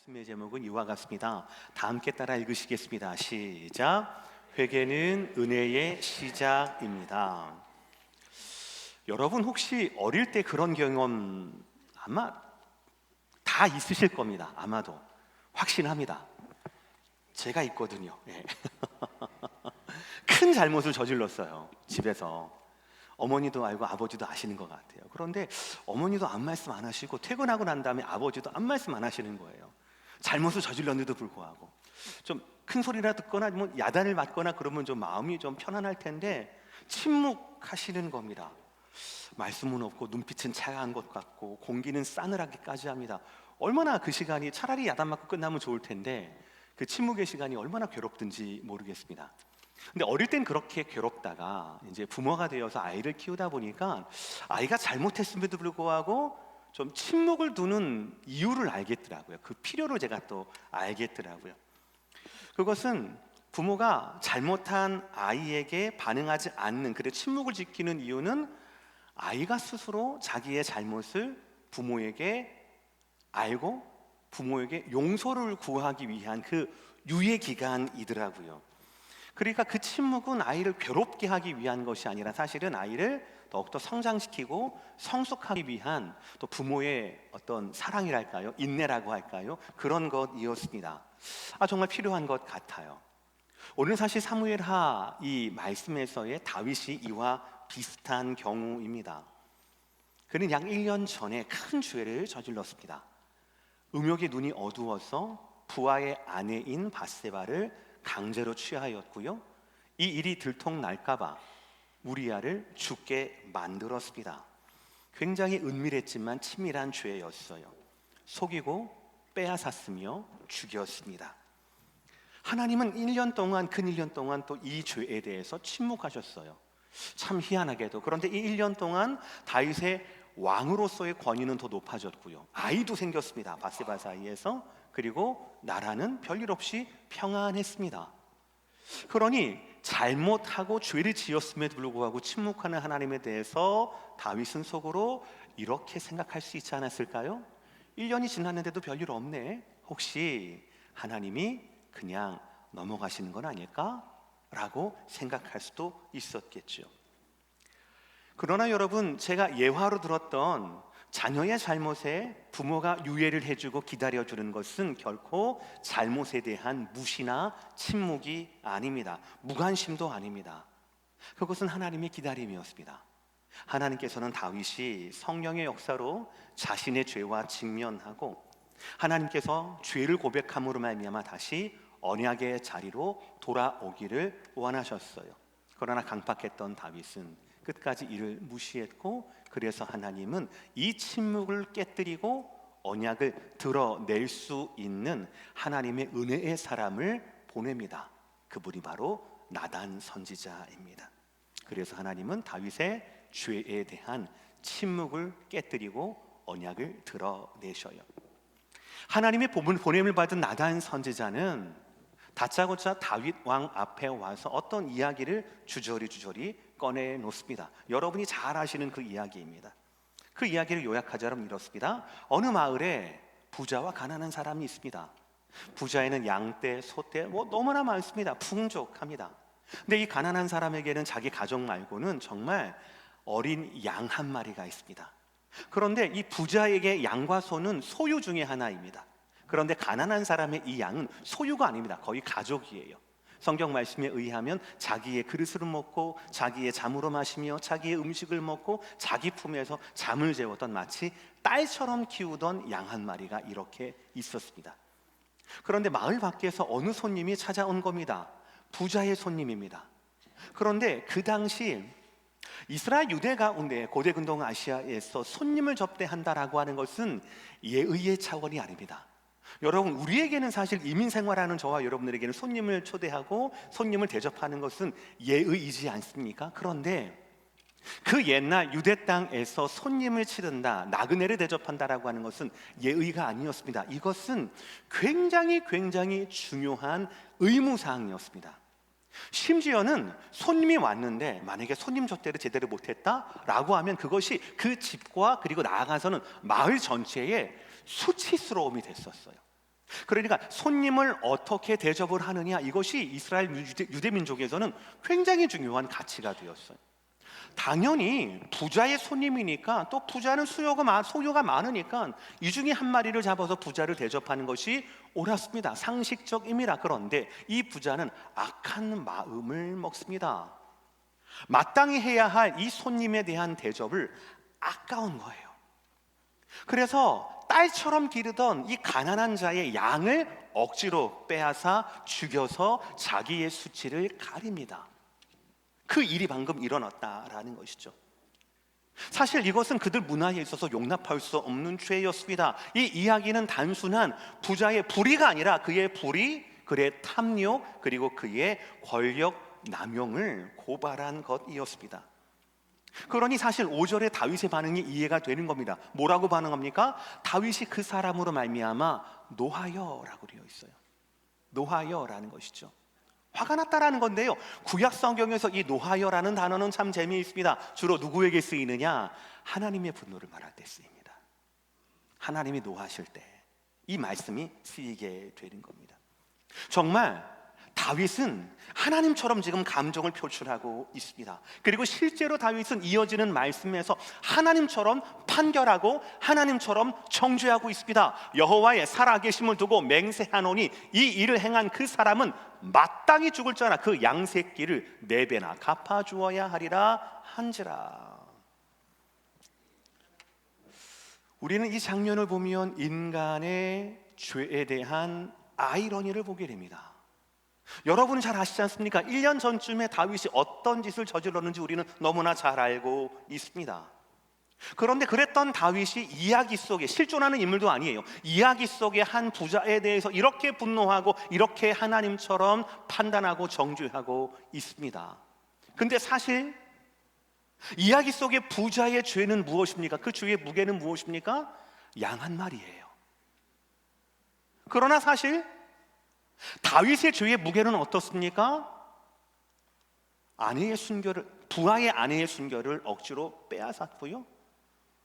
말씀의 제목은 이와 같습니다. 다 함께 따라 읽으시겠습니다. 시작. 회개는 은혜의 시작입니다. 여러분 혹시 어릴 때 그런 경험 아마 다 있으실 겁니다. 아마도 확신합니다. 제가 있거든요. 예. 큰 잘못을 저질렀어요. 집에서. 어머니도 알고 아버지도 아시는 것 같아요. 그런데 어머니도 아무 말씀 안 하시고 퇴근하고 난 다음에 아버지도 아무 말씀 안 하시는 거예요. 잘못을 저질렀는데도 불구하고 좀 큰 소리라 듣거나 뭐 야단을 맞거나 그러면 좀 마음이 좀 편안할 텐데 침묵하시는 겁니다. 말씀은 없고 눈빛은 차가운 것 같고 공기는 싸늘하기까지 합니다. 얼마나 그 시간이 차라리 야단 맞고 끝나면 좋을 텐데 그 침묵의 시간이 얼마나 괴롭든지 모르겠습니다. 근데 어릴 땐 그렇게 괴롭다가 이제 부모가 되어서 아이를 키우다 보니까 아이가 잘못했음에도 불구하고 좀 침묵을 두는 이유를 알겠더라고요. 그 필요를 제가 또 알겠더라고요. 그것은 부모가 잘못한 아이에게 반응하지 않는, 그래 침묵을 지키는 이유는 아이가 스스로 자기의 잘못을 부모에게 알고 부모에게 용서를 구하기 위한 그 유예 기간이더라고요. 그러니까 그 침묵은 아이를 괴롭게 하기 위한 것이 아니라 사실은 아이를 더욱더 성장시키고 성숙하기 위한 또 부모의 어떤 사랑이랄까요? 인내라고 할까요? 그런 것이었습니다. 정말 필요한 것 같아요. 오늘 사실 사무엘하 이 말씀에서의 다윗이 이와 비슷한 경우입니다. 그는 약 1년 전에 큰 죄를 저질렀습니다. 음욕의 눈이 어두워서 부하의 아내인 밧세바를 강제로 취하였고요. 이 일이 들통날까봐 우리아를 죽게 만들었습니다. 굉장히 은밀했지만 치밀한 죄였어요. 속이고 빼앗았으며 죽였습니다. 하나님은 1년 동안, 근 1년 동안 또 이 죄에 대해서 침묵하셨어요. 참 희한하게도. 그런데 이 1년 동안 다윗의 왕으로서의 권위는 더 높아졌고요. 아이도 생겼습니다. 밧세바 사이에서. 그리고 나라는 별일 없이 평안했습니다. 그러니 잘못하고 죄를 지었음에도 불구하고 침묵하는 하나님에 대해서 다윗은 속으로 이렇게 생각할 수 있지 않았을까요? 1년이 지났는데도 별일 없네. 혹시 하나님이 그냥 넘어가시는 건 아닐까? 라고 생각할 수도 있었겠죠. 그러나 여러분, 제가 예화로 들었던 자녀의 잘못에 부모가 유예를 해주고 기다려주는 것은 결코 잘못에 대한 무시나 침묵이 아닙니다. 무관심도 아닙니다. 그것은 하나님의 기다림이었습니다. 하나님께서는 다윗이 성령의 역사로 자신의 죄와 직면하고 하나님께서 죄를 고백함으로 말미암아 다시 언약의 자리로 돌아오기를 원하셨어요. 그러나 강팍했던 다윗은 끝까지 이를 무시했고, 그래서 하나님은 이 침묵을 깨뜨리고 언약을 드러낼 수 있는 하나님의 은혜의 사람을 보냅니다. 그분이 바로 나단 선지자입니다. 그래서 하나님은 다윗의 죄에 대한 침묵을 깨뜨리고 언약을 드러내셔요. 하나님의 보냄을 받은 나단 선지자는 다짜고짜 다윗 왕 앞에 와서 어떤 이야기를 주저리 꺼내 놓습니다. 여러분이 잘 아시는 그 이야기입니다. 그 이야기를 요약하자면 이렇습니다. 어느 마을에 부자와 가난한 사람이 있습니다. 부자에는 양떼, 소떼 너무나 많습니다. 풍족합니다. 근데 이 가난한 사람에게는 자기 가족 말고는 정말 어린 양 한 마리가 있습니다. 그런데 이 부자에게 양과 소는 소유 중에 하나입니다. 그런데 가난한 사람의 이 양은 소유가 아닙니다. 거의 가족이에요. 성경 말씀에 의하면 자기의 그릇으로 먹고 자기의 잠으로 마시며 자기의 음식을 먹고 자기 품에서 잠을 재웠던, 마치 딸처럼 키우던 양 한 마리가 이렇게 있었습니다. 그런데 마을 밖에서 어느 손님이 찾아온 겁니다. 부자의 손님입니다. 그런데 그 당시 이스라엘 유대 가운데 고대 근동 아시아에서 손님을 접대한다라고 하는 것은 예의의 차원이 아닙니다. 여러분, 우리에게는 사실 이민 생활하는 저와 여러분들에게는 손님을 초대하고 손님을 대접하는 것은 예의이지 않습니까? 그런데 그 옛날 유대 땅에서 손님을 치른다, 나그네를 대접한다라고 하는 것은 예의가 아니었습니다. 이것은 굉장히 중요한 의무사항이었습니다. 심지어는 손님이 왔는데 만약에 손님 접대를 제대로 못했다라고 하면 그것이 그 집과 그리고 나아가서는 마을 전체에 수치스러움이 됐었어요. 그러니까 손님을 어떻게 대접을 하느냐, 이것이 이스라엘 유대 민족에서는 굉장히 중요한 가치가 되었어요. 당연히 부자의 손님이니까, 또 부자는 소유가 많으니까 이 중에 한 마리를 잡아서 부자를 대접하는 것이 옳았습니다. 상식적입니다. 그런데 이 부자는 악한 마음을 먹습니다. 마땅히 해야 할 이 손님에 대한 대접을 아까운 거예요. 그래서 딸처럼 기르던 이 가난한 자의 양을 억지로 빼앗아 죽여서 자기의 수치를 가립니다. 그 일이 방금 일어났다라는 것이죠. 사실 이것은 그들 문화에 있어서 용납할 수 없는 죄였습니다. 이 이야기는 단순한 부자의 불의가 아니라 그의 불의, 그의 탐욕, 그리고 그의 권력 남용을 고발한 것이었습니다. 그러니 사실 5절의 다윗의 반응이 이해가 되는 겁니다. 뭐라고 반응합니까? 다윗이 그 사람으로 말미암아 노하여라고 되어 있어요. 노하여라는 것이죠. 화가 났다라는 건데요, 구약 성경에서 이 노하여라는 단어는 참 재미있습니다. 주로 누구에게 쓰이느냐? 하나님의 분노를 말할 때 쓰입니다. 하나님이 노하실 때 이 말씀이 쓰이게 되는 겁니다. 정말 다윗은 하나님처럼 지금 감정을 표출하고 있습니다. 그리고 실제로 다윗은 이어지는 말씀에서 하나님처럼 판결하고 하나님처럼 정죄하고 있습니다. 여호와의 살아계심을 두고 맹세하노니 이 일을 행한 그 사람은 마땅히 죽을 자나 그 양새끼를 4배나 갚아주어야 하리라 한지라. 우리는 이 장면을 보면 인간의 죄에 대한 아이러니를 보게 됩니다. 여러분은 잘 아시지 않습니까? 1년 전쯤에 다윗이 어떤 짓을 저질렀는지 우리는 너무나 잘 알고 있습니다. 그런데 그랬던 다윗이 이야기 속에, 실존하는 인물도 아니에요, 이야기 속에 한 부자에 대해서 이렇게 분노하고 이렇게 하나님처럼 판단하고 정죄하고 있습니다. 근데 사실 이야기 속의 부자의 죄는 무엇입니까? 그 죄의 무게는 무엇입니까? 양 한 마리예요. 그러나 사실 다윗의 죄의 무게는 어떻습니까? 부하의 아내의 순결을 억지로 빼앗았고요,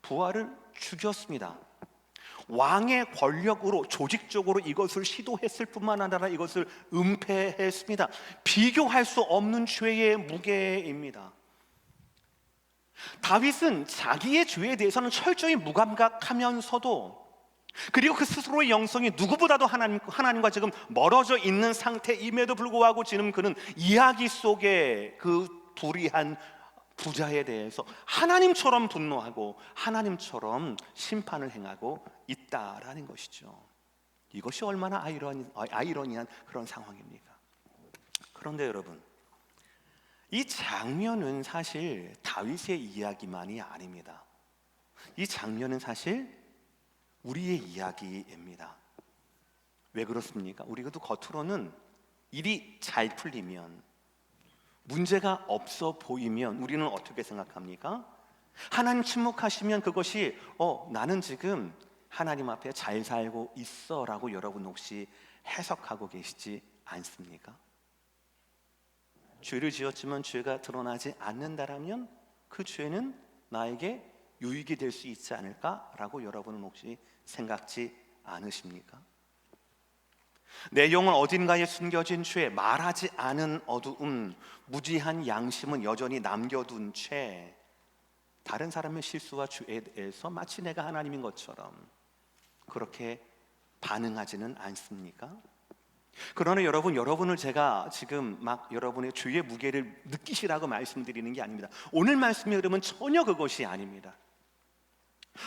부하를 죽였습니다. 왕의 권력으로 조직적으로 이것을 시도했을 뿐만 아니라 이것을 은폐했습니다. 비교할 수 없는 죄의 무게입니다. 다윗은 자기의 죄에 대해서는 철저히 무감각하면서도, 그리고 그 스스로의 영성이 누구보다도 하나님과 지금 멀어져 있는 상태임에도 불구하고 지금 그는 이야기 속에 그 불의한 부자에 대해서 하나님처럼 분노하고 하나님처럼 심판을 행하고 있다라는 것이죠. 이것이 얼마나 아이러니한 그런 상황입니까? 그런데 여러분, 이 장면은 사실 다윗의 이야기만이 아닙니다. 이 장면은 사실 우리의 이야기입니다. 왜 그렇습니까? 우리도 겉으로는 일이 잘 풀리면, 문제가 없어 보이면 우리는 어떻게 생각합니까? 하나님 침묵하시면 그것이 나는 지금 하나님 앞에 잘 살고 있어 라고 여러분 혹시 해석하고 계시지 않습니까? 죄를 지었지만 죄가 드러나지 않는다라면 그 죄는 나에게 유익이 될 수 있지 않을까라고 여러분은 혹시 생각지 않으십니까? 내 영혼 어딘가에 숨겨진 죄, 말하지 않은 어두움, 무지한 양심은 여전히 남겨둔 채 다른 사람의 실수와 죄에 대해서 마치 내가 하나님인 것처럼 그렇게 반응하지는 않습니까? 그러나 여러분을 제가 지금 막 여러분의 죄의 무게를 느끼시라고 말씀드리는 게 아닙니다. 오늘 말씀의 흐름은 전혀 그것이 아닙니다.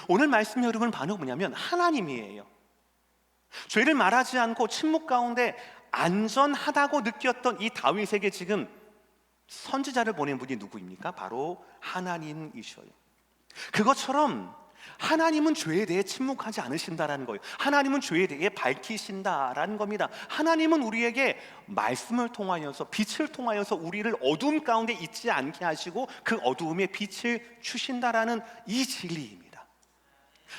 오늘 말씀의 흐름은 바로 뭐냐면 하나님이에요. 죄를 말하지 않고 침묵 가운데 안전하다고 느꼈던 이 다윗에게 지금 선지자를 보낸 분이 누구입니까? 바로 하나님이셔요. 그것처럼 하나님은 죄에 대해 침묵하지 않으신다라는 거예요. 하나님은 죄에 대해 밝히신다라는 겁니다. 하나님은 우리에게 말씀을 통하여서, 빛을 통하여서 우리를 어두움 가운데 있지 않게 하시고 그 어두움에 빛을 주신다라는 이 진리입니다.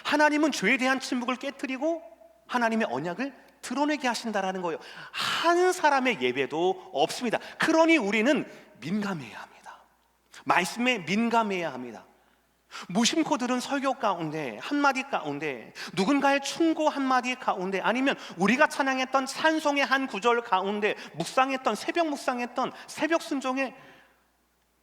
하나님은 죄에 대한 침묵을 깨트리고 하나님의 언약을 드러내게 하신다라는 거예요. 한 사람의 예배도 없습니다. 그러니 우리는 민감해야 합니다. 말씀에 민감해야 합니다. 무심코 들은 설교 가운데 한마디 가운데, 누군가의 충고 한마디 가운데, 아니면 우리가 찬양했던 찬송의 한 구절 가운데, 묵상했던 새벽 묵상했던 새벽 순종에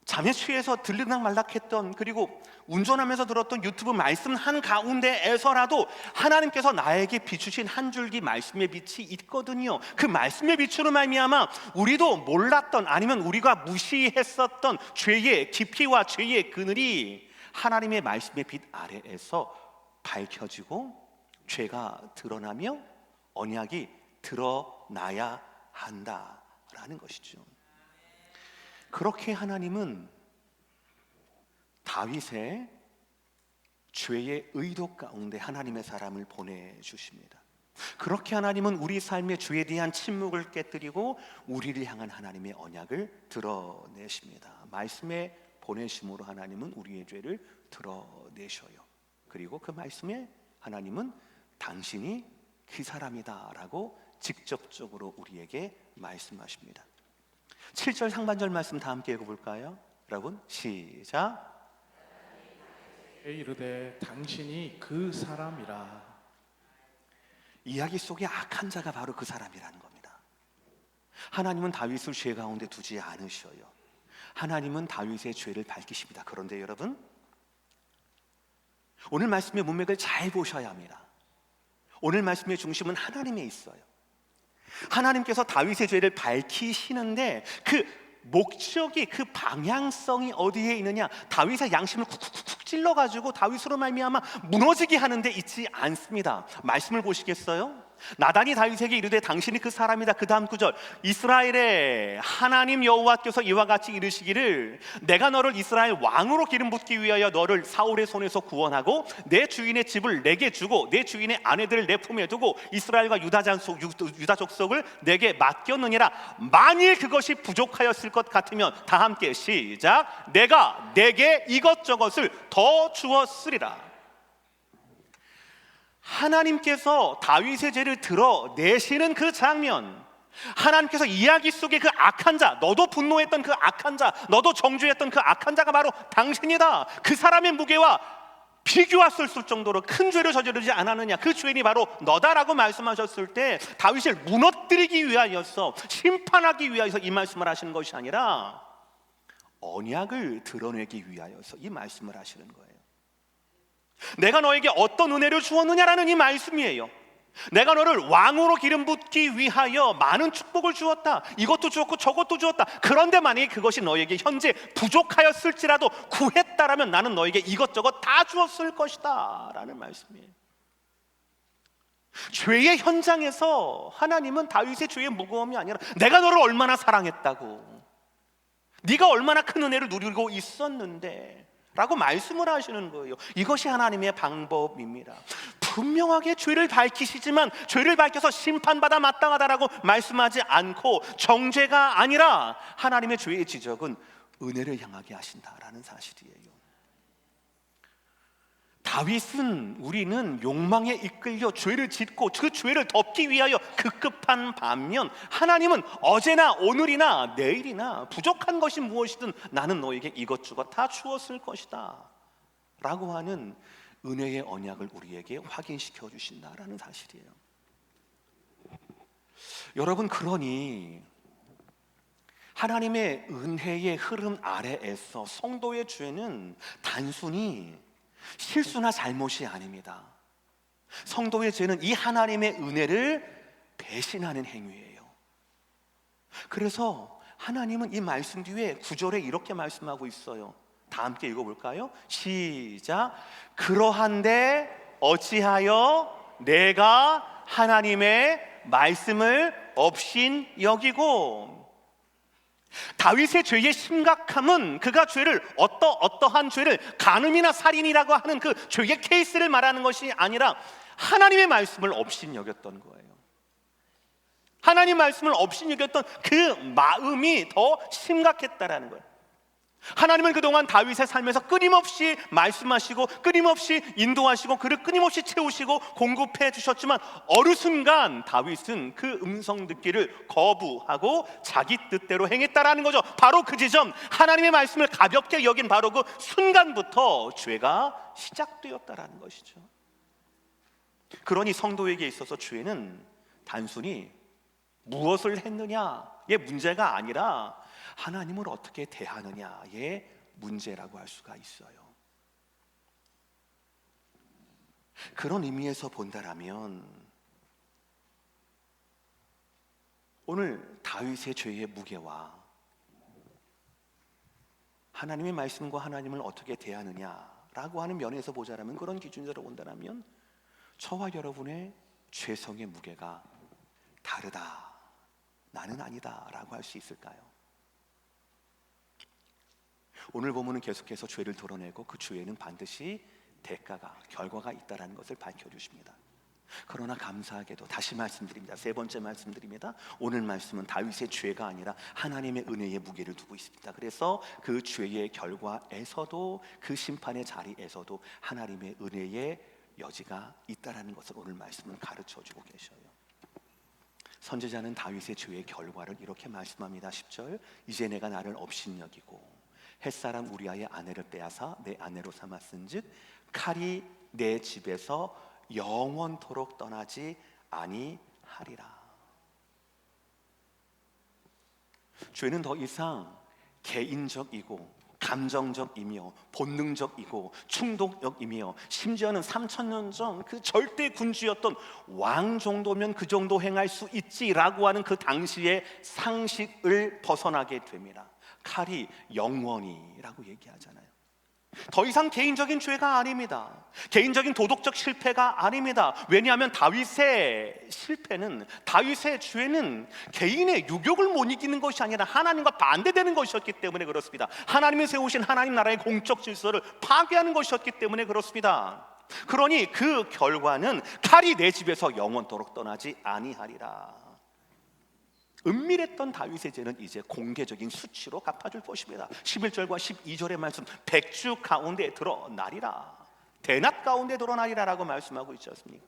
잠에 취해서 들르락 말락했던, 그리고 운전하면서 들었던 유튜브 말씀 한 가운데에서라도 하나님께서 나에게 비추신 한 줄기 말씀의 빛이 있거든요. 그 말씀의 빛으로 말미암아 우리도 몰랐던, 아니면 우리가 무시했었던 죄의 깊이와 죄의 그늘이 하나님의 말씀의 빛 아래에서 밝혀지고 죄가 드러나며 언약이 드러나야 한다라는 것이죠. 그렇게 하나님은 다윗의 죄의 의도 가운데 하나님의 사람을 보내주십니다. 그렇게 하나님은 우리 삶의 죄에 대한 침묵을 깨뜨리고 우리를 향한 하나님의 언약을 드러내십니다. 말씀의 보내심으로 하나님은 우리의 죄를 드러내셔요. 그리고 그 말씀에 하나님은 당신이 그 사람이다 라고 직접적으로 우리에게 말씀하십니다. 7절 상반절 말씀 다 함께 읽어볼까요? 여러분 시작. 이르되 당신이 그 사람이라. 이야기 속에 악한 자가 바로 그 사람이라는 겁니다. 하나님은 다윗을 죄 가운데 두지 않으셔요. 하나님은 다윗의 죄를 밝히십니다. 그런데 여러분, 오늘 말씀의 문맥을 잘 보셔야 합니다. 오늘 말씀의 중심은 하나님에 있어요. 하나님께서 다윗의 죄를 밝히시는데 그 목적이, 그 방향성이 어디에 있느냐? 다윗의 양심을 쿡쿡쿡 찔러가지고 다윗으로 말미암아 무너지게 하는 데 있지 않습니다. 말씀을 보시겠어요? 나단이 다윗에게 이르되 당신이 그 사람이다. 그 다음 구절, 이스라엘의 하나님 여호와께서 이와 같이 이르시기를 내가 너를 이스라엘 왕으로 기름 붓기 위하여 너를 사울의 손에서 구원하고 내 주인의 집을 내게 주고 내 주인의 아내들을 내 품에 두고 이스라엘과 유다 족속을 내게 맡겼느니라. 만일 그것이 부족하였을 것 같으면 다 함께 시작. 내가 내게 이것저것을 더 주었으리라. 하나님께서 다윗의 죄를 드러내시는 그 장면, 하나님께서 이야기 속에 그 악한 자, 너도 분노했던 그 악한 자, 너도 정죄했던 그 악한 자가 바로 당신이다. 그 사람의 무게와 비교했을 정도로 큰 죄를 저지르지 않았느냐, 그 죄인이 바로 너다라고 말씀하셨을 때 다윗을 무너뜨리기 위하여서, 심판하기 위하여서 이 말씀을 하시는 것이 아니라 언약을 드러내기 위하여서 이 말씀을 하시는 거예요. 내가 너에게 어떤 은혜를 주었느냐라는 이 말씀이에요. 내가 너를 왕으로 기름 붓기 위하여 많은 축복을 주었다. 이것도 주었고 저것도 주었다. 그런데 만약에 그것이 너에게 현재 부족하였을지라도 구했다라면 나는 너에게 이것저것 다 주었을 것이다 라는 말씀이에요. 죄의 현장에서 하나님은 다윗의 죄의 무거움이 아니라 내가 너를 얼마나 사랑했다고, 네가 얼마나 큰 은혜를 누리고 있었는데 라고 말씀을 하시는 거예요. 이것이 하나님의 방법입니다. 분명하게 죄를 밝히시지만 죄를 밝혀서 심판받아 마땅하다라고 말씀하지 않고, 정죄가 아니라 하나님의 죄의 지적은 은혜를 향하게 하신다라는 사실이에요. 다윗은, 우리는 욕망에 이끌려 죄를 짓고 그 죄를 덮기 위하여 급급한 반면, 하나님은 어제나 오늘이나 내일이나 부족한 것이 무엇이든 나는 너에게 이것저것 다 주었을 것이다 라고 하는 은혜의 언약을 우리에게 확인시켜 주신다라는 사실이에요. 여러분, 그러니 하나님의 은혜의 흐름 아래에서 성도의 죄는 단순히 실수나 잘못이 아닙니다. 성도의 죄는 이 하나님의 은혜를 배신하는 행위예요. 그래서 하나님은 이 말씀 뒤에 9절에 이렇게 말씀하고 있어요. 다 함께 읽어볼까요? 시작. 그러한데 어찌하여 내가 하나님의 말씀을 업신 여기고. 다윗의 죄의 심각함은 그가 죄를 어떠한 죄를 간음이나 살인이라고 하는 그 죄의 케이스를 말하는 것이 아니라 하나님의 말씀을 업신 여겼던 거예요. 하나님 말씀을 업신 여겼던 그 마음이 더 심각했다라는 거예요. 하나님은 그동안 다윗의 삶에서 끊임없이 말씀하시고 끊임없이 인도하시고 그를 끊임없이 채우시고 공급해 주셨지만 어느 순간 다윗은 그 음성 듣기를 거부하고 자기 뜻대로 행했다라는 거죠. 바로 그 지점, 하나님의 말씀을 가볍게 여긴 바로 그 순간부터 죄가 시작되었다라는 것이죠. 그러니 성도에게 있어서 죄는 단순히 무엇을 했느냐의 문제가 아니라 하나님을 어떻게 대하느냐의 문제라고 할 수가 있어요. 그런 의미에서 본다라면 오늘 다윗의 죄의 무게와 하나님의 말씀과 하나님을 어떻게 대하느냐라고 하는 면에서 보자라면, 그런 기준으로 본다라면 저와 여러분의 죄성의 무게가 다르다, 나는 아니다라고 할 수 있을까요? 오늘 본문은 계속해서 죄를 드러내고 그 죄에는 반드시 대가가, 결과가 있다는 것을 밝혀주십니다. 그러나 감사하게도 다시 말씀드립니다. 세 번째 말씀드립니다. 오늘 말씀은 다윗의 죄가 아니라 하나님의 은혜의 무게를 두고 있습니다. 그래서 그 죄의 결과에서도, 그 심판의 자리에서도 하나님의 은혜의 여지가 있다는 것을 오늘 말씀은 가르쳐주고 계셔요. 선지자는 다윗의 죄의 결과를 이렇게 말씀합니다. 10절, 이제 내가 나를 업신여기고 햇사람 우리아의 아내를 빼앗아 내 아내로 삼았은즉 칼이 내 집에서 영원토록 떠나지 아니하리라. 죄는 더 이상 개인적이고 감정적이며 본능적이고 충동적이며 심지어는 3000년 전 그 절대 군주였던 왕 정도면 그 정도 행할 수 있지라고 하는 그 당시의 상식을 벗어나게 됩니다. 칼이 영원히라고 얘기하잖아요. 더 이상 개인적인 죄가 아닙니다. 개인적인 도덕적 실패가 아닙니다. 왜냐하면 다윗의 실패는, 다윗의 죄는 개인의 유욕을 못 이기는 것이 아니라 하나님과 반대되는 것이었기 때문에 그렇습니다. 하나님이 세우신 하나님 나라의 공적 질서를 파괴하는 것이었기 때문에 그렇습니다. 그러니 그 결과는 칼이 내 집에서 영원토록 떠나지 아니하리라. 은밀했던 다윗의 죄는 이제 공개적인 수치로 갚아줄 것입니다. 11절과 12절의 말씀, 백주 가운데 드러나리라, 대낮 가운데 드러나리라라고 말씀하고 있지 않습니까?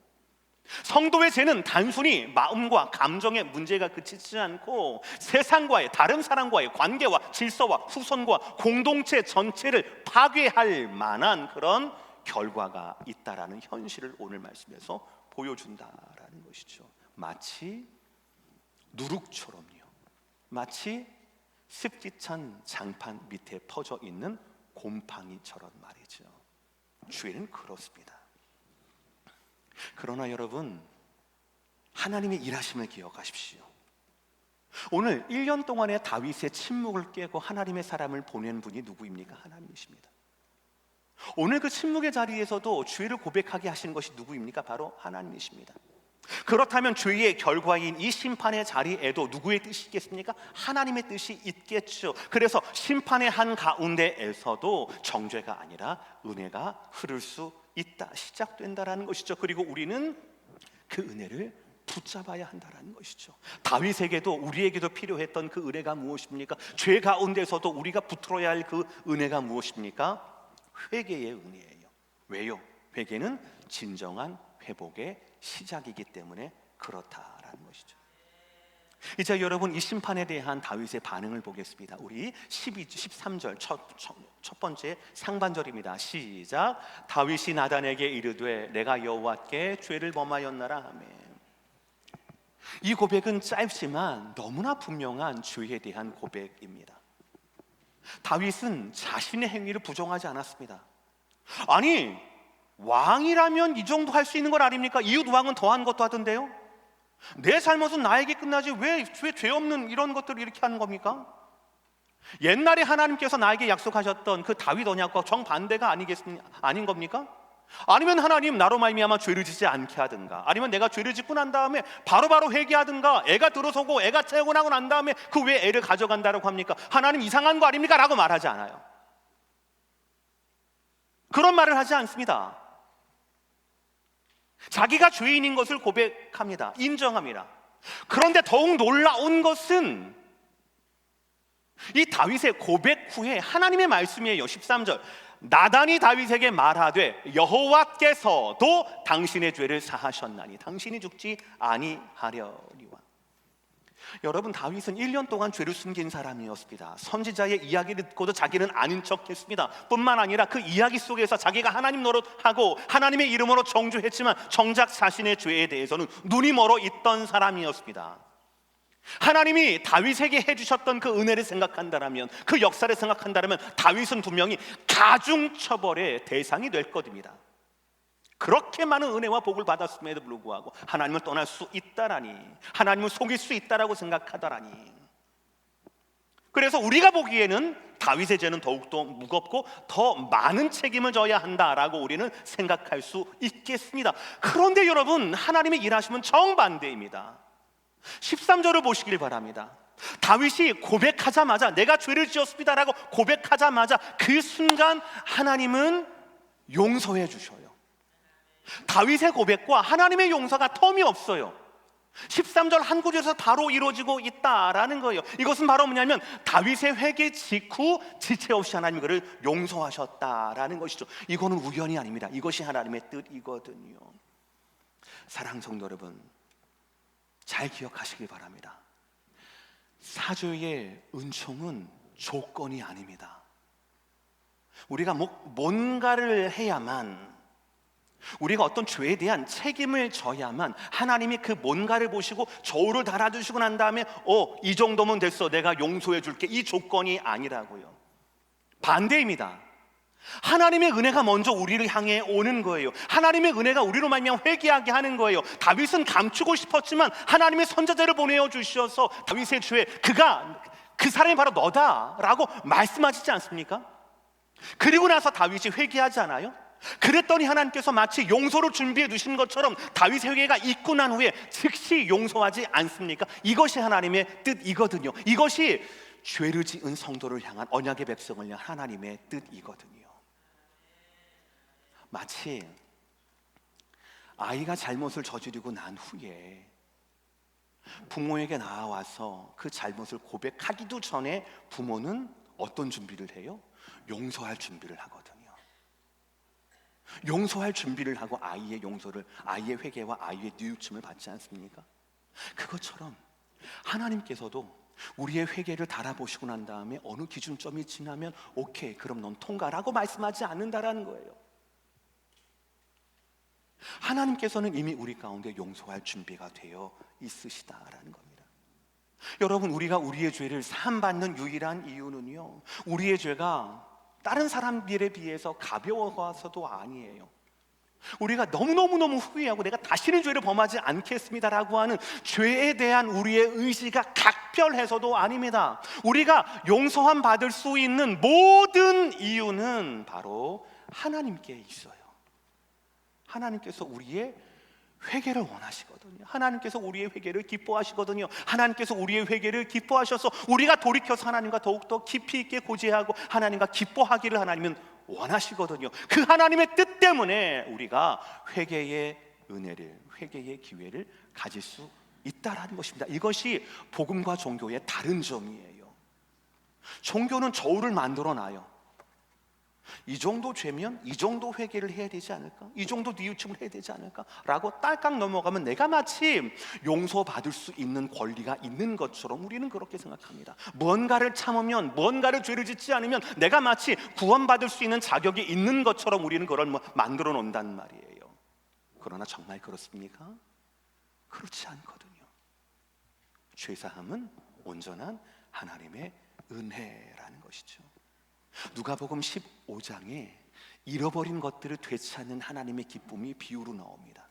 성도의 죄는 단순히 마음과 감정의 문제가 그치지 않고 세상과의, 다른 사람과의 관계와 질서와 후손과 공동체 전체를 파괴할 만한 그런 결과가 있다라는 현실을 오늘 말씀에서 보여준다라는 것이죠. 마치 누룩처럼요, 마치 습기찬 장판 밑에 퍼져 있는 곰팡이처럼 말이죠. 죄는 그렇습니다. 그러나 여러분, 하나님의 일하심을 기억하십시오. 오늘 1년 동안의 다윗의 침묵을 깨고 하나님의 사람을 보낸 분이 누구입니까? 하나님이십니다. 오늘 그 침묵의 자리에서도 죄를 고백하게 하신 것이 누구입니까? 바로 하나님이십니다. 그렇다면 죄의 결과인 이 심판의 자리에도 누구의 뜻이 있겠습니까? 하나님의 뜻이 있겠죠. 그래서 심판의 한 가운데에서도 정죄가 아니라 은혜가 흐를 수 있다, 시작된다라는 것이죠. 그리고 우리는 그 은혜를 붙잡아야 한다라는 것이죠. 다윗에게도 우리에게도 필요했던 그 은혜가 무엇입니까? 죄 가운데서도 우리가 붙들어야 할 그 은혜가 무엇입니까? 회개의 은혜예요. 왜요? 회개는 진정한 회복의 시작이기 때문에 그렇다라는 것이죠. 이제 여러분, 이 심판에 대한 다윗의 반응을 보겠습니다. 우리 13절 첫 번째 상반절입니다. 시작. 다윗이 나단에게 이르되 내가 여호와께 죄를 범하였나라 하매. 이 고백은 짧지만 너무나 분명한 죄에 대한 고백입니다. 다윗은 자신의 행위를 부정하지 않았습니다. 아니, 왕이라면 이 정도 할 수 있는 걸 아닙니까? 이웃 왕은 더한 것도 하던데요. 내 잘못은 나에게 끝나지 왜 죄 없는 이런 것들을 이렇게 하는 겁니까? 옛날에 하나님께서 나에게 약속하셨던 그 다윗 언약과 정반대가 아닌 겁니까? 아니면 하나님 나로 말미암아 죄를 짓지 않게 하든가, 아니면 내가 죄를 짓고 난 다음에 바로바로 회개하든가, 애가 들어서고 애가 태어나고 난 다음에 그 왜 애를 가져간다라고 합니까? 하나님 이상한 거 아닙니까? 라고 말하지 않아요. 그런 말을 하지 않습니다. 자기가 죄인인 것을 고백합니다. 인정합니다. 그런데 더욱 놀라운 것은 이 다윗의 고백 후에 하나님의 말씀이에요. 13절, 나단이 다윗에게 말하되 여호와께서도 당신의 죄를 사하셨나니 당신이 죽지 아니하려니와. 여러분, 다윗은 1년 동안 죄를 숨긴 사람이었습니다. 선지자의 이야기를 듣고도 자기는 아닌 척했습니다. 뿐만 아니라 그 이야기 속에서 자기가 하나님 노릇하고 하나님의 이름으로 정죄했지만 정작 자신의 죄에 대해서는 눈이 멀어 있던 사람이었습니다. 하나님이 다윗에게 해주셨던 그 은혜를 생각한다면, 그 역사를 생각한다면 다윗은 분명히 가중처벌의 대상이 될 것입니다. 그렇게 많은 은혜와 복을 받았음에도 불구하고 하나님을 떠날 수 있다라니, 하나님을 속일 수 있다라고 생각하다라니. 그래서 우리가 보기에는 다윗의 죄는 더욱더 무겁고 더 많은 책임을 져야 한다라고 우리는 생각할 수 있겠습니다. 그런데 여러분, 하나님의 일하심은 정반대입니다. 13절을 보시길 바랍니다. 다윗이 고백하자마자, 내가 죄를 지었습니다라고 고백하자마자 그 순간 하나님은 용서해 주셔요. 다윗의 고백과 하나님의 용서가 텀이 없어요. 13절 한 구절에서 바로 이루어지고 있다라는 거예요. 이것은 바로 뭐냐면 다윗의 회개 직후 지체 없이 하나님이 그를 용서하셨다라는 것이죠. 이거는 우연이 아닙니다. 이것이 하나님의 뜻이거든요. 사랑하는 성도 여러분, 잘 기억하시길 바랍니다. 사죄의 은총은 조건이 아닙니다. 우리가 뭔가를 해야만, 우리가 어떤 죄에 대한 책임을 져야만 하나님이 그 뭔가를 보시고 저울을 달아주시고 난 다음에 이 정도면 됐어, 내가 용서해 줄게, 이 조건이 아니라고요. 반대입니다. 하나님의 은혜가 먼저 우리를 향해 오는 거예요. 하나님의 은혜가 우리로 말미암아 회개하게 하는 거예요. 다윗은 감추고 싶었지만 하나님의 선자들을 보내어 주셔서 다윗의 죄, 그 사람이 바로 너다라고 말씀하시지 않습니까? 그리고 나서 다윗이 회개하지 않아요? 그랬더니 하나님께서 마치 용서를 준비해 두신 것처럼 다윗의 회개가 있고 난 후에 즉시 용서하지 않습니까? 이것이 하나님의 뜻이거든요. 이것이 죄를 지은 성도를 향한, 언약의 백성을 향한 하나님의 뜻이거든요. 마치 아이가 잘못을 저지르고 난 후에 부모에게 나와서 그 잘못을 고백하기도 전에 부모는 어떤 준비를 해요? 용서할 준비를 하거든요. 용서할 준비를 하고 아이의 용서를, 아이의 회개와 아이의 뉘우침을 받지 않습니까? 그것처럼 하나님께서도 우리의 회개를 달아보시고 난 다음에 어느 기준점이 지나면 오케이, 그럼 넌 통과라고 말씀하지 않는다라는 거예요. 하나님께서는 이미 우리 가운데 용서할 준비가 되어 있으시다라는 겁니다. 여러분, 우리가 우리의 죄를 사함받는 유일한 이유는요, 우리의 죄가 다른 사람들에 비해서 가벼워서도 아니에요. 우리가 너무너무 후회하고 내가 다시는 죄를 범하지 않겠습니다라고 하는 죄에 대한 우리의 의지가 각별해서도 아닙니다. 우리가 용서함 받을 수 있는 모든 이유는 바로 하나님께 있어요. 하나님께서 우리의 회개를 원하시거든요. 하나님께서 우리의 회개를 기뻐하시거든요. 하나님께서 우리의 회개를 기뻐하셔서 우리가 돌이켜서 하나님과 더욱더 깊이 있게 고지하고 하나님과 기뻐하기를 하나님은 원하시거든요. 그 하나님의 뜻 때문에 우리가 회개의 은혜를, 회개의 기회를 가질 수 있다라는 것입니다. 이것이 복음과 종교의 다른 점이에요. 종교는 저울을 만들어 놔요. 이 정도 죄면 이 정도 회개를 해야 되지 않을까? 이 정도 뉘우침을 해야 되지 않을까? 라고 딸깍 넘어가면 내가 마치 용서받을 수 있는 권리가 있는 것처럼 우리는 그렇게 생각합니다. 뭔가를 참으면, 뭔가를 죄를 짓지 않으면 내가 마치 구원받을 수 있는 자격이 있는 것처럼 우리는 그걸 만들어 놓는단 말이에요. 그러나 정말 그렇습니까? 그렇지 않거든요. 죄사함은 온전한 하나님의 은혜라는 것이죠. 누가복음 15장에 잃어버린 것들을 되찾는 하나님의 기쁨이 비유로 나옵니다.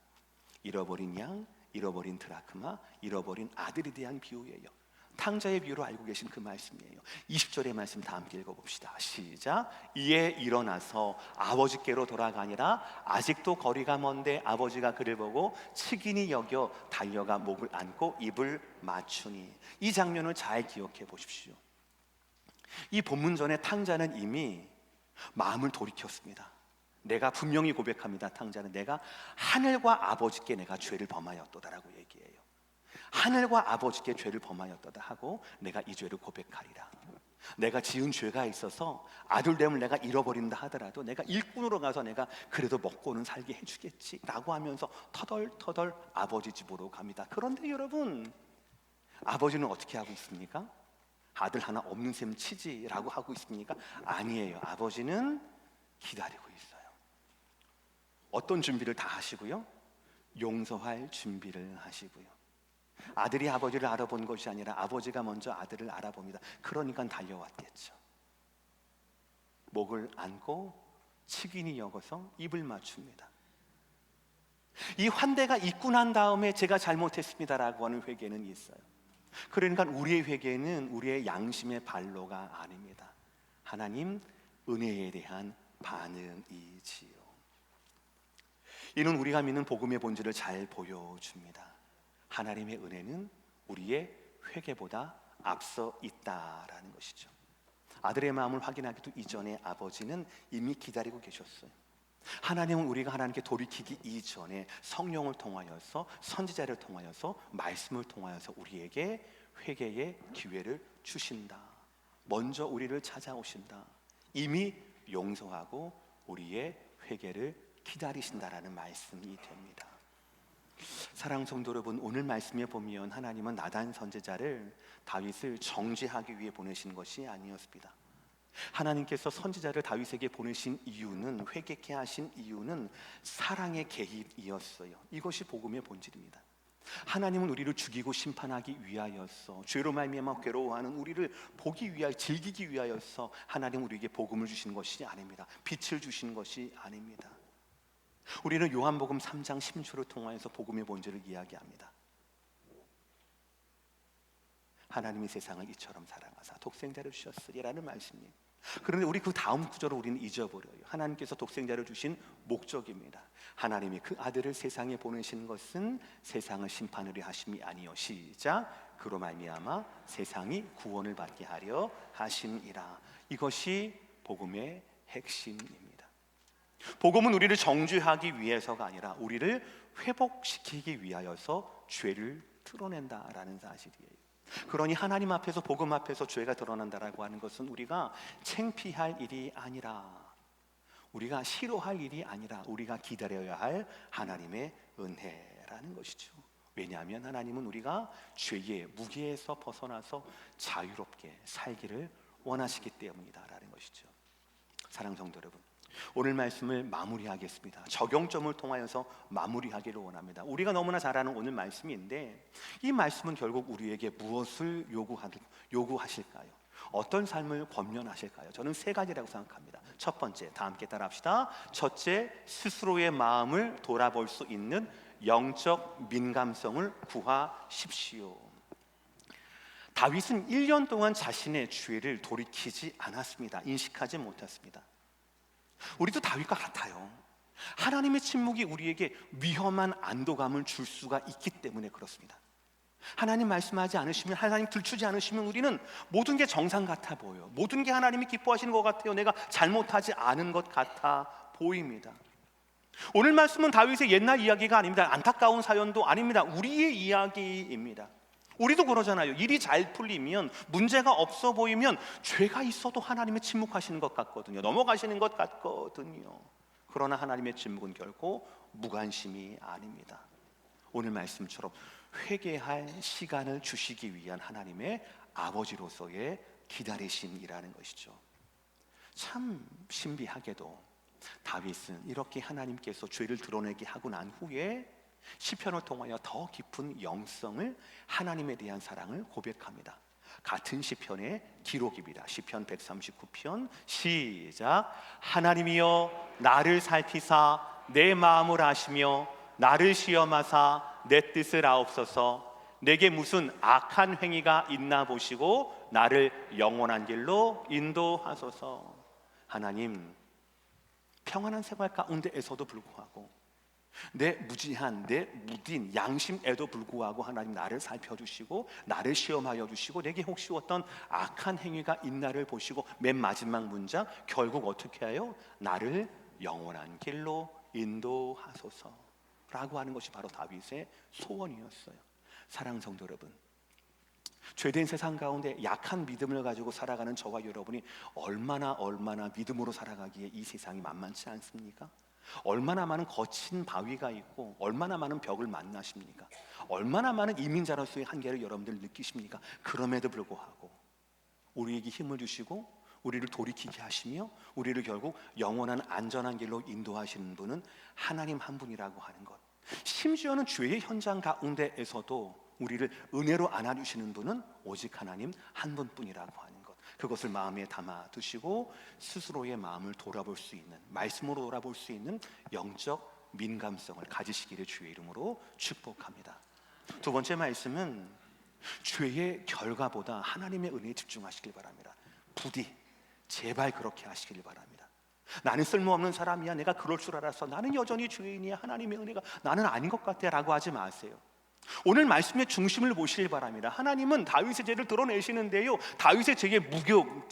잃어버린 양, 잃어버린 드라크마, 잃어버린 아들에 대한 비유예요. 탕자의 비유로 알고 계신 그 말씀이에요. 20절의 말씀 다 함께 읽어봅시다. 시작. 이에 일어나서 아버지께로 돌아가니라. 아직도 거리가 먼데 아버지가 그를 보고 측인히 여겨 달려가 목을 안고 입을 맞추니. 이 장면을 잘 기억해 보십시오. 이 본문 전에 탕자는 이미 마음을 돌이켰습니다. 내가 분명히 고백합니다. 탕자는 내가 하늘과 아버지께 내가 죄를 범하였도다라고 얘기해요. 하늘과 아버지께 죄를 범하였도다 하고 내가 이 죄를 고백하리라. 내가 지은 죄가 있어서 아들됨을 내가 잃어버린다 하더라도 내가 일꾼으로 가서 내가 그래도 먹고는 살게 해주겠지라고 하면서 터덜터덜 아버지 집으로 갑니다. 그런데 여러분, 아버지는 어떻게 하고 있습니까? 아들 하나 없는 셈 치지라고 하고 있습니까? 아니에요. 아버지는 기다리고 있어요. 어떤 준비를 다 하시고요? 용서할 준비를 하시고요. 아들이 아버지를 알아본 것이 아니라 아버지가 먼저 아들을 알아봅니다. 그러니까 달려왔겠죠. 목을 안고 측인이 여겨서 입을 맞춥니다. 이 환대가 있고 난 다음에 제가 잘못했습니다라고 하는 회개는 있어요. 그러니까 우리의 회개는 우리의 양심의 반로가 아닙니다. 하나님 은혜에 대한 반응이지요. 이는 우리가 믿는 복음의 본질을 잘 보여줍니다. 하나님의 은혜는 우리의 회개보다 앞서 있다라는 것이죠. 아들의 마음을 확인하기도 이전에 아버지는 이미 기다리고 계셨어요. 하나님은 우리가 하나님께 돌이키기 이전에 성령을 통하여서, 선지자를 통하여서, 말씀을 통하여서 우리에게 회개의 기회를 주신다. 먼저 우리를 찾아오신다. 이미 용서하고 우리의 회개를 기다리신다라는 말씀이 됩니다. 사랑하는 성도 여러분, 오늘 말씀에 보면 하나님은 나단 선지자를 다윗을 정죄하기 위해 보내신 것이 아니었습니다. 하나님께서 선지자를 다윗에게 보내신 이유는, 회개케 하신 이유는 사랑의 개입이었어요. 이것이 복음의 본질입니다. 하나님은 우리를 죽이고 심판하기 위하여서, 죄로 말미암아 괴로워하는 우리를 보기 위하여, 즐기기 위하여서 하나님 우리에게 복음을 주신 것이 아닙니다. 빛을 주신 것이 아닙니다. 우리는 요한복음 3장 10절을 통하여서 복음의 본질을 이야기합니다. 하나님이 세상을 이처럼 사랑하사 독생자를 주셨으리라는 말씀이에요. 그런데 우리 그 다음 구절을 우리는 잊어버려요. 하나님께서 독생자를 주신 목적입니다. 하나님이 그 아들을 세상에 보내신 것은 세상을 심판하려 하심이 아니요, 시작, 그로 말미암아 세상이 구원을 받게 하려 하심이라. 이것이 복음의 핵심입니다. 복음은 우리를 정죄하기 위해서가 아니라 우리를 회복시키기 위하여서 죄를 드러낸다라는 사실이에요. 그러니 하나님 앞에서, 복음 앞에서 죄가 드러난다라고 하는 것은 우리가 창피할 일이 아니라, 우리가 싫어할 일이 아니라 우리가 기다려야 할 하나님의 은혜라는 것이죠. 왜냐하면 하나님은 우리가 죄의 무게에서 벗어나서 자유롭게 살기를 원하시기 때문이다라는 것이죠. 사랑하는 성도 여러분, 오늘 말씀을 마무리하겠습니다. 적용점을 통하여서 마무리하기를 원합니다. 우리가 너무나 잘 아는 오늘 말씀인데, 이 말씀은 결국 우리에게 무엇을 요구하실까요? 어떤 삶을 권면하실까요? 저는 세 가지라고 생각합니다. 첫 번째, 다 함께 따라합시다. 첫째, 스스로의 마음을 돌아볼 수 있는 영적 민감성을 구하십시오. 다윗은 1년 동안 자신의 죄를 돌이키지 않았습니다. 인식하지 못했습니다. 우리도 다윗과 같아요. 하나님의 침묵이 우리에게 위험한 안도감을 줄 수가 있기 때문에 그렇습니다. 하나님 말씀하지 않으시면, 하나님 들추지 않으시면 우리는 모든 게 정상 같아 보여요. 모든 게 하나님이 기뻐하시는 것 같아요. 내가 잘못하지 않은 것 같아 보입니다. 오늘 말씀은 다윗의 옛날 이야기가 아닙니다. 안타까운 사연도 아닙니다. 우리의 이야기입니다. 우리도 그러잖아요. 일이 잘 풀리면, 문제가 없어 보이면 죄가 있어도 하나님의 침묵하시는 것 같거든요. 넘어가시는 것 같거든요. 그러나 하나님의 침묵은 결코 무관심이 아닙니다. 오늘 말씀처럼 회개할 시간을 주시기 위한 하나님의 아버지로서의 기다리심이라는 것이죠. 참 신비하게도 다윗은 이렇게 하나님께서 죄를 드러내게 하고 난 후에 시편을 통하여 더 깊은 영성을, 하나님에 대한 사랑을 고백합니다. 같은 시편의 기록입니다. 시편 139편 시작. 하나님이여 나를 살피사 내 마음을 아시며 나를 시험하사 내 뜻을 아옵소서. 내게 무슨 악한 행위가 있나 보시고 나를 영원한 길로 인도하소서. 하나님, 평안한 생활 가운데에서도 불구하고, 내 무지한, 내 무딘 양심에도 불구하고 하나님 나를 살펴주시고 나를 시험하여 주시고, 내게 혹시 어떤 악한 행위가 있나를 보시고, 맨 마지막 문장 결국 어떻게 해요? 나를 영원한 길로 인도하소서 라고 하는 것이 바로 다윗의 소원이었어요. 사랑하는 성도 여러분, 죄된 세상 가운데 약한 믿음을 가지고 살아가는 저와 여러분이 얼마나 믿음으로 살아가기에 이 세상이 만만치 않습니까? 얼마나 많은 거친 바위가 있고 얼마나 많은 벽을 만나십니까? 얼마나 많은 이민자로서의 한계를 여러분들 느끼십니까? 그럼에도 불구하고 우리에게 힘을 주시고 우리를 돌이키게 하시며 우리를 결국 영원한 안전한 길로 인도하시는 분은 하나님 한 분이라고 하는 것, 심지어는 죄의 현장 가운데에서도 우리를 은혜로 안아주시는 분은 오직 하나님 한 분뿐이라고 하는 것, 그것을 마음에 담아 두시고 스스로의 마음을 돌아볼 수 있는, 말씀으로 돌아볼 수 있는 영적 민감성을 가지시기를 주의 이름으로 축복합니다. 두 번째 말씀은 죄의 결과보다 하나님의 은혜에 집중하시길 바랍니다. 부디 제발 그렇게 하시길 바랍니다. 나는 쓸모없는 사람이야, 내가 그럴 줄 알았어, 나는 여전히 죄인이야, 하나님의 은혜가 나는 아닌 것 같아 라고 하지 마세요. 오늘 말씀의 중심을 보시길 바랍니다. 하나님은 다윗의 죄를 드러내시는데요, 다윗의 죄의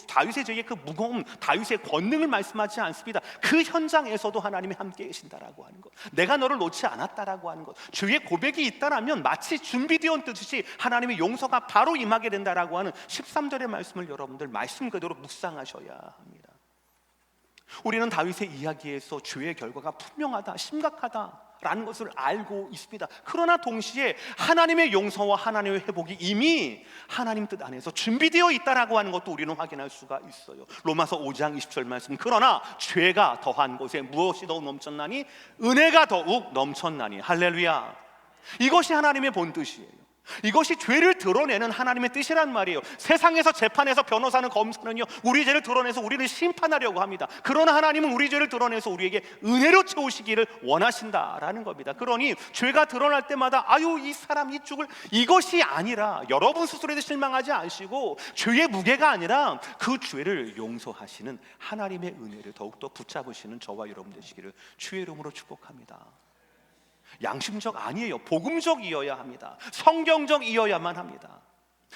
다윗의 죄의 그 무거움, 다윗의 권능을 말씀하지 않습니다. 그 현장에서도 하나님이 함께 계신다라고 하는 것, 내가 너를 놓지 않았다라고 하는 것, 죄의 고백이 있다라면 마치 준비되어 듯이 하나님의 용서가 바로 임하게 된다라고 하는 13절의 말씀을 여러분들 말씀 그대로 묵상하셔야 합니다. 우리는 다윗의 이야기에서 죄의 결과가 분명하다, 심각하다라는 것을 알고 있습니다. 그러나 동시에 하나님의 용서와 하나님의 회복이 이미 하나님 뜻 안에서 준비되어 있다라고 하는 것도 우리는 확인할 수가 있어요. 로마서 5장 20절 말씀, 그러나 죄가 더한 곳에 무엇이 더욱 넘쳤나니 은혜가 더욱 넘쳤나니. 할렐루야. 이것이 하나님의 본 뜻이에요. 이것이 죄를 드러내는 하나님의 뜻이란 말이에요. 세상에서 재판에서 변호사는, 검사는요, 우리 죄를 드러내서 우리를 심판하려고 합니다. 그러나 하나님은 우리 죄를 드러내서 우리에게 은혜로 채우시기를 원하신다라는 겁니다. 그러니 죄가 드러날 때마다 아유 이 사람 이 죽을, 이것이 아니라 여러분 스스로에도 실망하지 않으시고 죄의 무게가 아니라 그 죄를 용서하시는 하나님의 은혜를 더욱더 붙잡으시는 저와 여러분 되시기를 주의 이름으로 축복합니다. 양심적 아니에요. 복음적이어야 합니다. 성경적이어야만 합니다.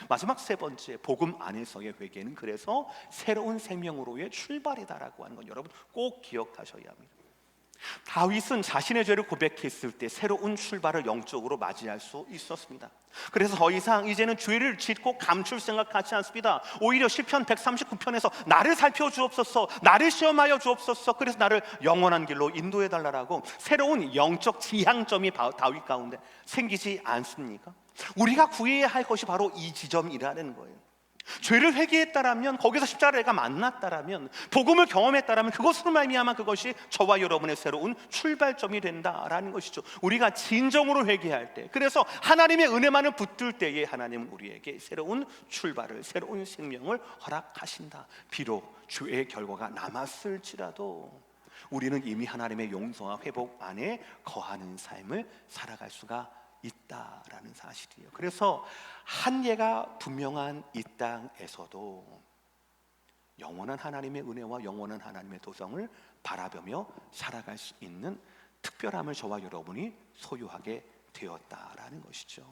마지막 세 번째, 복음 안에서의 회개는 그래서 새로운 생명으로의 출발이다라고 하는 건 여러분 꼭 기억하셔야 합니다. 다윗은 자신의 죄를 고백했을 때 새로운 출발을 영적으로 맞이할 수 있었습니다. 그래서 더 이상 이제는 죄를 짓고 감출 생각하지 않습니다. 오히려 시편 139편에서 나를 살펴주옵소서, 나를 시험하여 주옵소서, 그래서 나를 영원한 길로 인도해 달라라고 새로운 영적 지향점이 다윗 가운데 생기지 않습니까? 우리가 구해야 할 것이 바로 이 지점이라는 거예요. 죄를 회개했다라면, 거기서 십자가가 만났다라면, 복음을 경험했다라면 그것으로 말미암아 그것이 저와 여러분의 새로운 출발점이 된다라는 것이죠. 우리가 진정으로 회개할 때, 그래서 하나님의 은혜만을 붙들 때에 하나님은 우리에게 새로운 출발을, 새로운 생명을 허락하신다. 비록 죄의 결과가 남았을지라도 우리는 이미 하나님의 용서와 회복 안에 거하는 삶을 살아갈 수가 있다라는 사실이에요. 그래서 한계가 분명한 이 땅에서도 영원한 하나님의 은혜와 영원한 하나님의 도성을 바라보며 살아갈 수 있는 특별함을 저와 여러분이 소유하게 되었다라는 것이죠.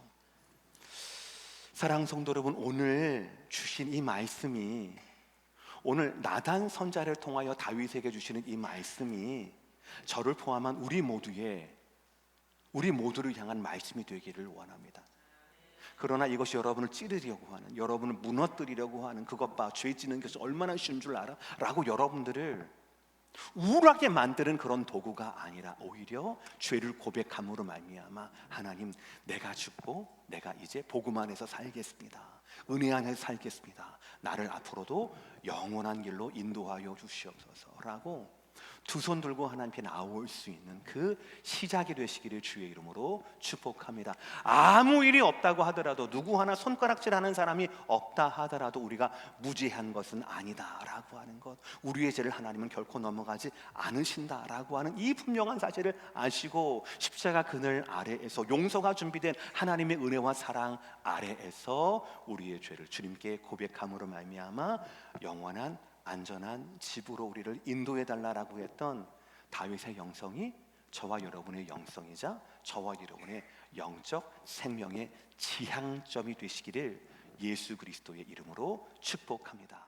사랑하는 성도 여러분, 오늘 주신 이 말씀이, 오늘 나단 선자를 통하여 다윗에게 주시는 이 말씀이 저를 포함한 우리 모두를 향한 말씀이 되기를 원합니다. 그러나 이것이 여러분을 찌르려고 하는, 여러분을 무너뜨리려고 하는, 그것 봐 죄 짓는 것이 얼마나 쉬운 줄 알아? 라고 여러분들을 우울하게 만드는 그런 도구가 아니라 오히려 죄를 고백함으로 말미암아 하나님, 내가 죽고 내가 이제 복음 안에서 살겠습니다, 은혜 안에서 살겠습니다, 나를 앞으로도 영원한 길로 인도하여 주시옵소서라고 두 손 들고 하나님께 나올 수 있는 그 시작이 되시기를 주의 이름으로 축복합니다. 아무 일이 없다고 하더라도, 누구 하나 손가락질하는 사람이 없다 하더라도 우리가 무지한 것은 아니다라고 하는 것, 우리의 죄를 하나님은 결코 넘어가지 않으신다라고 하는 이 분명한 사실을 아시고 십자가 그늘 아래에서 용서가 준비된 하나님의 은혜와 사랑 아래에서 우리의 죄를 주님께 고백함으로 말미암아 영원한 안전한 집으로 우리를 인도해 달라라고 했던 다윗의 영성이 저와 여러분의 영성이자 저와 여러분의 영적 생명의 지향점이 되시기를 예수 그리스도의 이름으로 축복합니다.